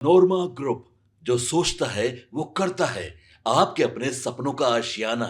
नोरमा group, जो सोचता है वो करता है। आपके अपने सपनों का आशियाना।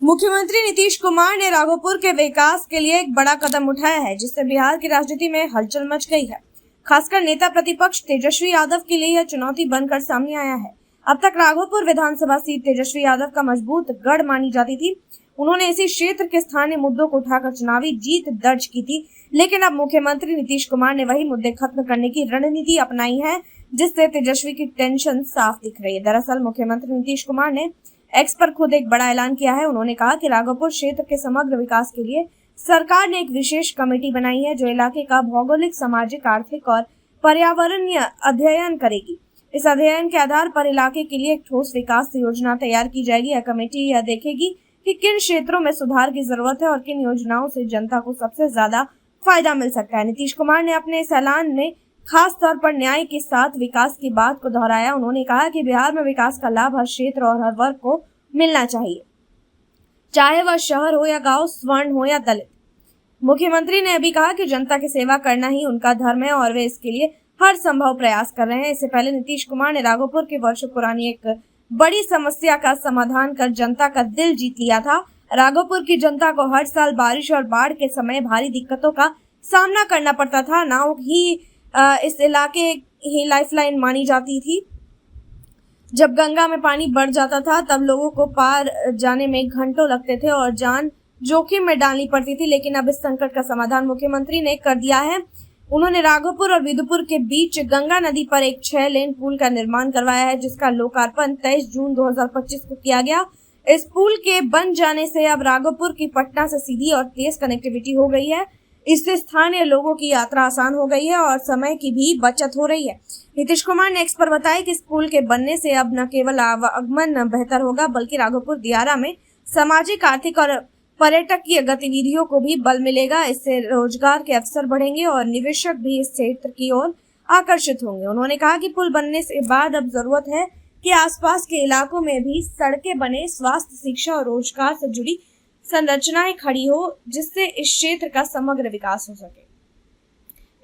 मुख्यमंत्री नीतीश कुमार ने राघोपुर के विकास के लिए एक बड़ा कदम उठाया है, जिससे बिहार की राजनीति में हलचल मच गई है। खासकर नेता प्रतिपक्ष तेजस्वी यादव के लिए यह चुनौती बनकर सामने आया है। अब तक राघोपुर विधानसभा सीट तेजस्वी यादव का मजबूत गढ़ मानी जाती थी। उन्होंने इसी क्षेत्र के स्थानीय मुद्दों को उठाकर चुनावी जीत दर्ज की थी, लेकिन अब मुख्यमंत्री नीतीश कुमार ने वही मुद्दे खत्म करने की रणनीति अपनाई है, जिससे तेजस्वी की टेंशन साफ दिख रही है। दरअसल मुख्यमंत्री नीतीश कुमार ने एक्स पर खुद एक बड़ा ऐलान किया है। उन्होंने कहा कि राघोपुर क्षेत्र के समग्र विकास के लिए सरकार ने एक विशेष कमेटी बनाई है, जो इलाके का भौगोलिक, सामाजिक, आर्थिक और पर्यावरणीय अध्ययन करेगी। इस अध्ययन के आधार पर इलाके के लिए एक ठोस विकास योजना तैयार की जाएगी। यह कमेटी यह देखेगी कि किन क्षेत्रों में सुधार की जरूरत है और किन योजनाओं से जनता को सबसे ज्यादा फायदा मिल सकता है। नीतीश कुमार ने अपने इस ऐलान में खास तौर पर न्याय के साथ विकास की बात को दोहराया। उन्होंने कहा कि बिहार में विकास का लाभ हर क्षेत्र और हर वर्ग को मिलना चाहिए, चाहे वह शहर हो या गांव, स्वर्ण हो या दलित। मुख्यमंत्री ने अभी कहा कि जनता की सेवा करना ही उनका धर्म है और वे इसके लिए हर संभव प्रयास कर रहे हैं। इससे पहले नीतीश कुमार ने राघोपुर की वर्षों पुरानी एक बड़ी समस्या का समाधान कर जनता का दिल जीत लिया था। राघोपुर की जनता को हर साल बारिश और बाढ़ के समय भारी दिक्कतों का सामना करना पड़ता था। नाव ही इस इलाके ही लाइफलाइन मानी जाती थी। जब गंगा में पानी बढ़ जाता था तब लोगों को पार जाने में घंटों लगते थे और जान जोखिम में डालनी पड़ती थी, लेकिन अब इस संकट का समाधान मुख्यमंत्री ने कर दिया है। उन्होंने राघोपुर और विदुपुर के बीच गंगा नदी पर एक 6 लेन पुल का निर्माण करवाया है, जिसका लोकार्पण 23 जून 2025 को किया गया। इस पुल के बन जाने से अब राघोपुर की पटना से सीधी और तेज कनेक्टिविटी हो गई है। इससे स्थानीय लोगों की यात्रा आसान हो गई है और समय की भी बचत हो रही है। नीतीश कुमार ने एक्स पर बताया कि इस पुल के बनने से अब न केवल आवागमन बेहतर होगा, बल्कि राघोपुर दियारा में सामाजिक, आर्थिक और पर्यटकीय गतिविधियों को भी बल मिलेगा। इससे रोजगार के अवसर बढ़ेंगे और निवेशक भी इस क्षेत्र की ओर आकर्षित होंगे। उन्होंने कहा कि पुल बनने के बाद अब जरूरत है कि आसपास के इलाकों में भी सड़कें बने, स्वास्थ्य, शिक्षा और रोजगार से जुड़ी संरचनाएं खड़ी हो, जिससे इस क्षेत्र का समग्र विकास हो सके।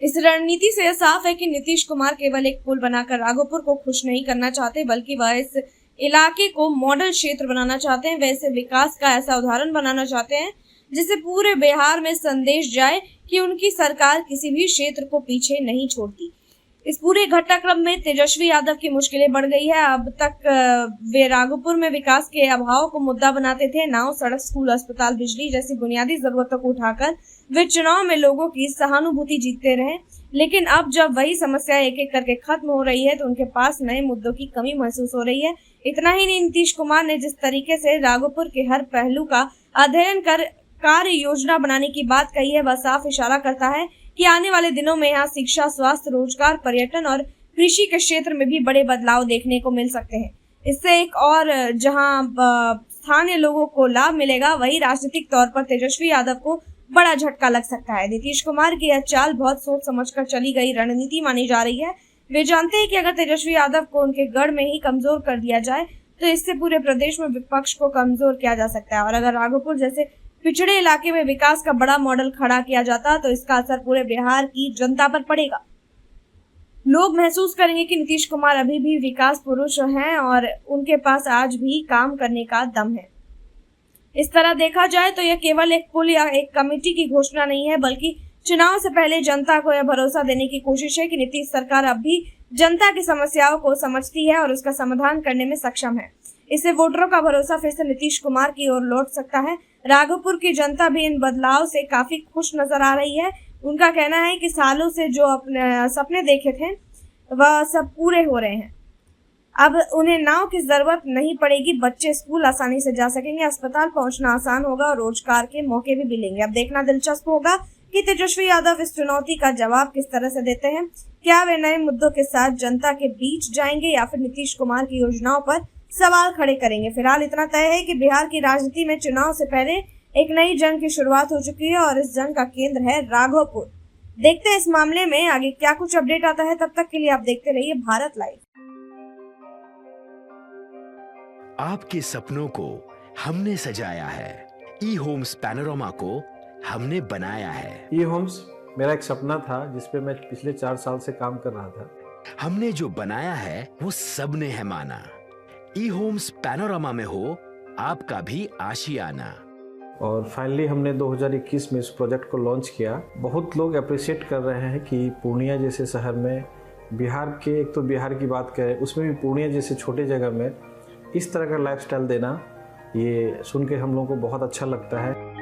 इस रणनीति से यह साफ है कि नीतीश कुमार केवल एक पुल बनाकर राघोपुर को खुश नहीं करना चाहते, बल्कि वह इस इलाके को मॉडल क्षेत्र बनाना चाहते हैं। वैसे विकास का ऐसा उदाहरण बनाना चाहते हैं जिससे पूरे बिहार में संदेश जाए कि उनकी सरकार किसी भी क्षेत्र को पीछे नहीं छोड़ती। इस पूरे घटनाक्रम में तेजस्वी यादव की मुश्किलें बढ़ गई है। अब तक वे राघोपुर में विकास के अभाव को मुद्दा बनाते थे। नाव, सड़क, स्कूल, अस्पताल, बिजली जैसी बुनियादी जरूरतों को उठाकर वे चुनाव में लोगों की सहानुभूति जीतते रहे, लेकिन अब जब वही समस्या एक एक करके खत्म हो रही है तो उनके पास नए मुद्दों की कमी महसूस हो रही है। इतना ही नहीं, नीतीश कुमार ने जिस तरीके से राघोपुर के हर पहलू का अध्ययन कर कार्य योजना बनाने की बात कही है, वह साफ इशारा करता है कि आने वाले दिनों में यहाँ शिक्षा, स्वास्थ्य, रोजगार, पर्यटन और कृषि के क्षेत्र में भी बड़े बदलाव देखने को मिल सकते हैं। इससे एक और जहाँ स्थानीय लोगों को लाभ मिलेगा, वही राजनीतिक तौर पर तेजस्वी यादव को बड़ा झटका लग सकता है। नीतीश कुमार की यह चाल बहुत सोच समझकर चली गई रणनीति मानी जा रही है। वे जानते हैं कि अगर तेजस्वी यादव को उनके गढ़ में ही कमजोर कर दिया जाए तो इससे पूरे प्रदेश में विपक्ष को कमजोर किया जा सकता है, और अगर राघोपुर जैसे पिछड़े इलाके में विकास का बड़ा मॉडल खड़ा किया जाता तो इसका असर पूरे बिहार की जनता पर पड़ेगा। लोग महसूस करेंगे कि नीतीश कुमार अभी भी विकास पुरुष हैं और उनके पास आज भी काम करने का दम है। इस तरह देखा जाए तो यह केवल एक पुल या एक कमेटी की घोषणा नहीं है, बल्कि चुनाव से पहले जनता को यह भरोसा देने की कोशिश है कि नीतीश सरकार अब भी जनता की समस्याओं को समझती है और उसका समाधान करने में सक्षम है। इससे वोटरों का भरोसा फिर से नीतीश कुमार की ओर लौट सकता है। राघोपुर की जनता भी इन बदलाव से काफी खुश नजर आ रही है। उनका कहना है कि सालों से जो अपने सपने देखे थे वह सब पूरे हो रहे हैं। अब उन्हें नाव की जरूरत नहीं पड़ेगी, बच्चे स्कूल आसानी से जा सकेंगे, अस्पताल पहुंचना आसान होगा और रोजगार के मौके भी मिलेंगे। अब देखना दिलचस्प होगा कि तेजस्वी यादव इस चुनौती का जवाब किस तरह से देते हैं। क्या वे नए मुद्दों के साथ जनता के बीच जाएंगे या फिर नीतीश कुमार की योजनाओं पर सवाल खड़े करेंगे। फिलहाल इतना तय है कि बिहार की राजनीति में चुनाव से पहले एक नई जंग की शुरुआत हो चुकी है और इस जंग का केंद्र है राघोपुर। देखते हैं इस मामले में आगे क्या कुछ अपडेट आता है। तब तक के लिए आप देखते रहिए भारत लाइव। आपके सपनों को हमने सजाया है, ई होम्स पैनोरमा को हमने बनाया है। ई होम्स मेरा एक सपना था जिस पे मैं पिछले 4 साल से काम कर रहा था। हमने जो बनाया है वो सबने है माना। ई होम्स पैनोरामा में हो आपका भी आशियाना। और फाइनली हमने 2021 में इस प्रोजेक्ट को लॉन्च किया। बहुत लोग अप्रिशिएट कर रहे हैं कि पूर्णिया जैसे शहर में, बिहार के, एक तो बिहार की बात करें उसमें भी पूर्णिया जैसे छोटे जगह में इस तरह का लाइफस्टाइल देना, ये सुन के हम लोगों को बहुत अच्छा लगता है।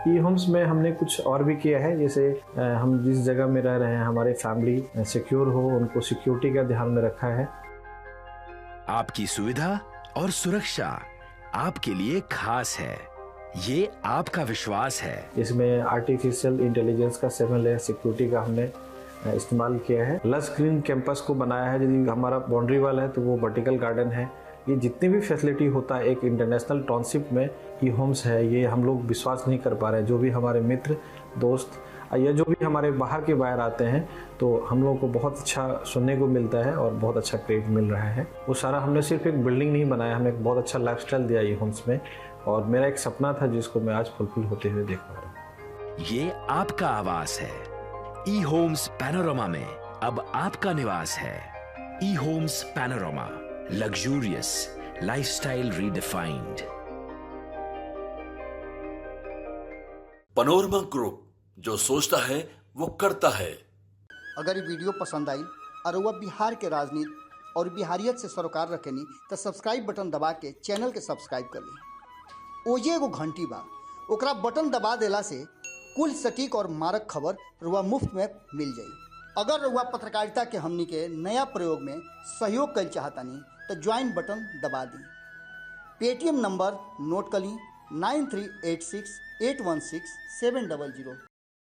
ई होम्स में हमने कुछ और भी किया है, जैसे हम जिस जगह में रह रहे हैं हमारे फैमिली सिक्योर हो, उनको सिक्योरिटी का ध्यान में रखा है। आपकी सुविधा और सुरक्षा आपके लिए खास है, ये आपका विश्वास है। इसमें आर्टिफिशियल इंटेलिजेंस का 7 लेयर सिक्योरिटी का हमने इस्तेमाल किया है। लस ग्रीन कैंपस को बनाया है। यदि हमारा बाउंड्री वाल है तो वो वर्टिकल गार्डन है। ये जितनी भी फैसिलिटी होता है एक इंटरनेशनल टाउनशिप में ई होम्स है, ये हम लोग विश्वास नहीं कर पा रहे हैं। जो भी हमारे मित्र दोस्त या जो भी हमारे बाहर के बाहर आते हैं तो हम लोगों को बहुत अच्छा सुनने को मिलता है और बहुत अच्छा क्रेडिट मिल रहा है। वो सारा हमने सिर्फ एक बिल्डिंग नहीं बनाया, हमें एक बहुत अच्छा लाइफस्टाइल दिया ई होम्स में, और मेरा एक सपना था जिसको मैं आज फुलफिल होते हुए देख पा रहा हूँ। ये आपका आवास है। ई होम्स पैनोरामा में अब आपका निवास है। E homes panorama, luxurious lifestyle redefined. Panorama group, जो सोचता है वो करता है। अगर ये वीडियो पसंद आई और वह बिहार के राजनीति और बिहारियत से सरोकार रखेनी तो सब्सक्राइब बटन दबा के चैनल के सब्सक्राइब कर ली। ओजे एगो घंटी बा, ओकरा बटन दबा देला से कुल सटीक और मारक खबर रुआ मुफ्त में मिल जाई। अगर रुआ पत्रकारिता के हमनी के नया प्रयोग में सहयोग कर चाहतानी तो ज्वाइन बटन दबा दी। पेटीएम नंबर नोट कर ली 9386 816 700।